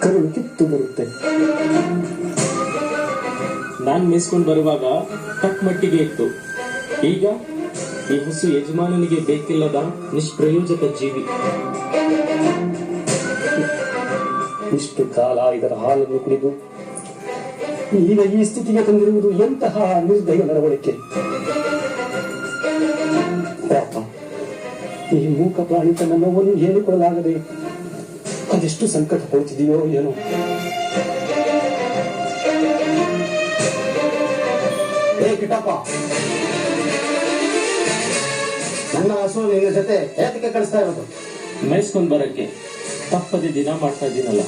ಕರುಳು ಕಿತ್ತು ಬರುತ್ತೆ. ನಾನ್ ಮೇಯಿಸ್ಕೊಂಡು ಬರುವಾಗ ತಕ್ಕ ಮಟ್ಟಿಗೆ ಇತ್ತು. ಈಗ ಈ ಹಸು ಯಜಮಾನನಿಗೆ ಬೇಕಿಲ್ಲದ ನಿಷ್ಪ್ರಯೋಜಕ ಜೀವಿ. ಇಷ್ಟು ಕಾಲ ಇದರ ಹಾಲನ್ನು ಕುಡಿದು ಈಗ ಈ ಸ್ಥಿತಿಗೆ ತಂದಿರುವುದು ಎಂತಹ ನಿರ್ದಯ ನಡವಳಿಕೆ. ಪಾಪ, ಈ ಮೂಕ ಪ್ರಾಣಿ ತನ್ನ ನೋವನ್ನು ಹೇಳಿಕೊಳ್ಳಲಾಗದೆ ಅದೆಷ್ಟು ಸಂಕಟ ಪಡುತ್ತಿದೆಯೋ ಏನೋ. ಕಿಟ್ಟಪ್ಪ, ನನ್ನ ಹಸು ನಿನ್ನ ಜೊತೆ ಏತಕ್ಕೆ ಕಳಿಸ್ತಾ ಇರೋದು? ಮೇಯಿಸ್ಕೊಂಡ್ ಬರಕ್ಕೆ ತಪ್ಪದೆ ದಿನ ಮಾಡ್ತಾ ಇದ್ದೀನಲ್ಲ.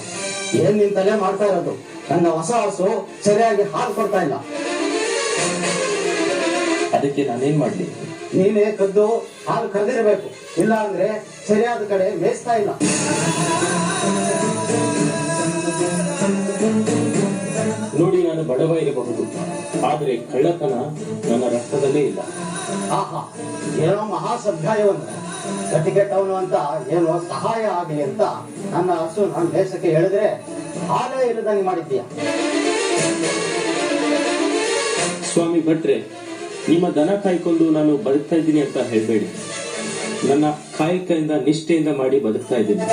ಏನ್ ನಿಂತಲೇ ಮಾಡ್ತಾ ಇರೋದು? ನನ್ನ ಹೊಸ ಹಸು ಸರಿಯಾಗಿ ಹಾಲು ಕೊಡ್ತಾ ಇಲ್ಲ. ಅದಕ್ಕೆ ನಾನೇನ್ ಮಾಡ್ಲಿ? ನೀನೇ ಕದ್ದು ಹಾಲು ಕರೆದಿರಬೇಕು, ಇಲ್ಲ ಅಂದ್ರೆ ಸರಿಯಾದ ಕಡೆ ಮೇಯಿಸ್ತಾ ಇಲ್ಲ. ನೋಡಿ, ನಾನು ಬಡವ ಇರಬಹುದು, ಆದ್ರೆ ಕಳ್ಳತನ ನನ್ನ ರಕ್ತದಲ್ಲೇ ಇಲ್ಲ. ಆಹಾ, ಏನೋ ಮಹಾಸಭ್ಯಾಯವಂತ ಕಟ್ಟಿಗೆಟ್ಟವನು ಅಂತ ಏನೋ ಸಹಾಯ ಆಗಲಿ ಅಂತ ನನ್ನ ಹಸು ನಾನು ದೇಶಕ್ಕೆ ಹೇಳಿದ್ರೆ ಹಾಲೇ ಇಲ್ಲದಂಗೆ ಮಾಡಿದ್ದೀಯ. ಸ್ವಾಮಿ ಭಟ್ರೆ, ನಿಮ್ಮ ದನ ಕಾಯ್ಕೊಂಡು ನಾನು ಬದುಕ್ತಾ ಇದ್ದೀನಿ ಅಂತ ಹೇಳ್ಬೇಡಿ. ನನ್ನ ಕಾಯಕದಿಂದ ನಿಷ್ಠೆಯಿಂದ ಮಾಡಿ ಬದುಕ್ತಾ ಇದ್ದೀನಿ.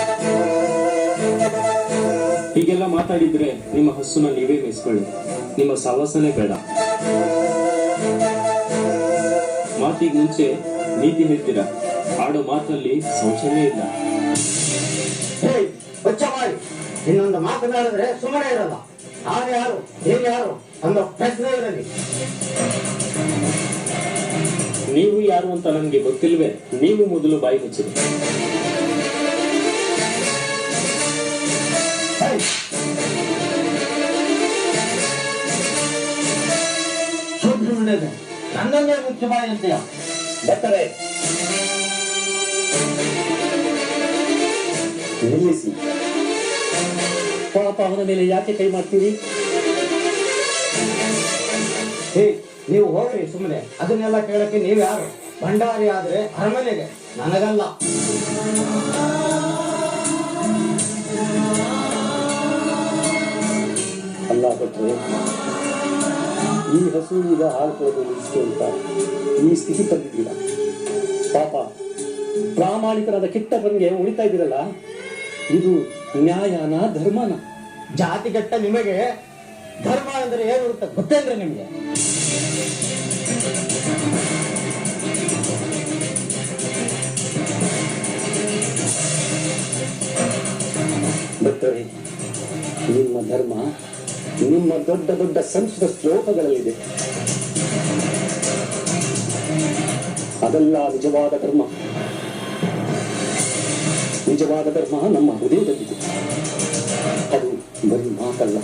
ಹೀಗೆಲ್ಲ ಮಾತಾಡಿದ್ರೆ ನಿಮ್ಮ ಹಸುನ ನೀವೇ ಮೇಯಿಸ್ಕೊಳ್ಳಿ, ನಿಮ್ಮ ಸವಾಸನೆ ಬೇಡ. ಮಾತಿಗೆ ಮುಂಚೆ ನೀತಿ ಹೇಳ್ತೀರಾ, ಆಡೋ ಮಾತಲ್ಲಿ ಸಂಶಯವೇ ಇಲ್ಲ. ಮಾಡಿ ಇನ್ನೊಂದು ಮಾತನಾಡಿದ್ರೆ ಸುಮ್ಮನೆ ಇರಲ್ಲ. ನಾನು ಯಾರು, ನೀನು ಯಾರು ಅನ್ನೋ ಪ್ರಶ್ನೆ ಇರಲಿ. ನೀವು ಯಾರು ಅಂತ ನನಗೆ ಗೊತ್ತಿಲ್ವೇ? ನೀವು ಮೊದಲು ಬಾಯಿ ಮುಚ್ಚಿರಿ. ನನ್ನನ್ನೇ ಮುಖ್ಯ ಬಾಯಿ ಅಂತೀಯ? ಬರ್ತಾರೆ, ನಿಲ್ಲಿಸಿ. ಪಾಪ, ಅವನ ಮೇಲೆ ಯಾಕೆ ಕೈ ಮಾಡ್ತೀರಿ? ನೀವು ಹೋಗ್ರಿ ಸುಮ್ಮನೆ. ಅದನ್ನೆಲ್ಲ ಕೇಳಕ್ಕೆ ನೀವು ಯಾರು? ಭಂಡಾರಿ ಆದ್ರೆ ಅರಮನೆಗೆ, ನನಗಲ್ಲ. ಅಲ್ಲ ಭಟ್ರೆ, ಈ ಹಸು ಈಗ ಹಾಲು ಕೊಡೋದು ನಿಲ್ಲಿಸ್ತು ಅಂತ ಈ ಸ್ಥಿತಿ ತಂದಿದ್ದೀರ. ಪಾಪ, ಪ್ರಾಮಾಣಿಕರಾದ ಕಿಟ್ಟಪ್ಪನಿಗೆ ಉಳಿತಾ ಇದ್ದೀರಲ್ಲ, ಇದು ನ್ಯಾಯನ ಧರ್ಮನ? ಜಾತಿಗೆಟ್ಟ ನಿಮಗೆ ಧರ್ಮ ಅಂದ್ರೆ ಏನು ಅಂತ ಗೊತ್ತೇನ್ರಿ ನಿಮಗೆ? ಭಕ್ತರೇ, ನಿಮ್ಮ ಧರ್ಮ ನಿಮ್ಮ ದೊಡ್ಡ ದೊಡ್ಡ ಸಂಸ್ಕೃತ ಶ್ಲೋಕಗಳಲ್ಲಿದೆ. ಅದೆಲ್ಲ ನಿಜವಾದ ಧರ್ಮ. ನಿಜವಾದ ಧರ್ಮ ನಮ್ಮ ಹೃದಯದಲ್ಲಿದೆ. ಅದು ಬರೀ ಮಾತಲ್ಲ.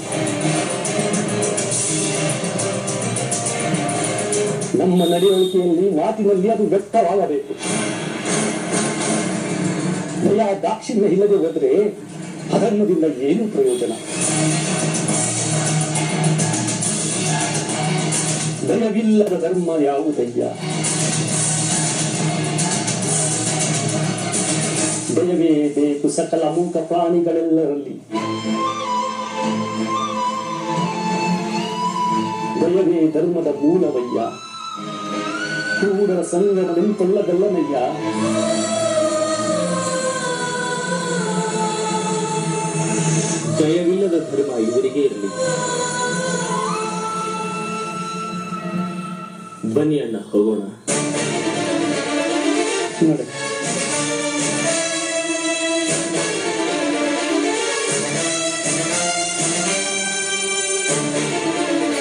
ನಮ್ಮ ನಡೆವಳಿಕೆಯಲ್ಲಿ, ಮಾತಿನಲ್ಲಿ ಅದು ವ್ಯಕ್ತವಾಗಬೇಕು. ದಯಾ ದಾಕ್ಷಿಣ್ಯ ಇಲ್ಲದೆ ಹೋದ್ರೆ ಅಧರ್ಮದಿಂದ ಏನು ಪ್ರಯೋಜನ? ದಯವಿಲ್ಲದ ಧರ್ಮ ಯಾವುದಯ್ಯ? ದಯವೇ ಬೇಕು ಸಕಲ ಮೂಕ ಪ್ರಾಣಿಗಳೆಲ್ಲರಲ್ಲಿ. ದಯವೇ ಧರ್ಮದ ಮೂಲವಯ್ಯ. ಕೂಡರ ಸಂಗಮನೆಂತೊಳ್ಳದಲ್ಲನಯ್ಯ. ದಯವಿಲ್ಲದ ಧರ್ಮ ಇವರಿಗೆ ಇರಲಿ. ಬನ್ನಿ ಅಣ್ಣ, ಹೋಗೋಣ. ನೋಡಿ,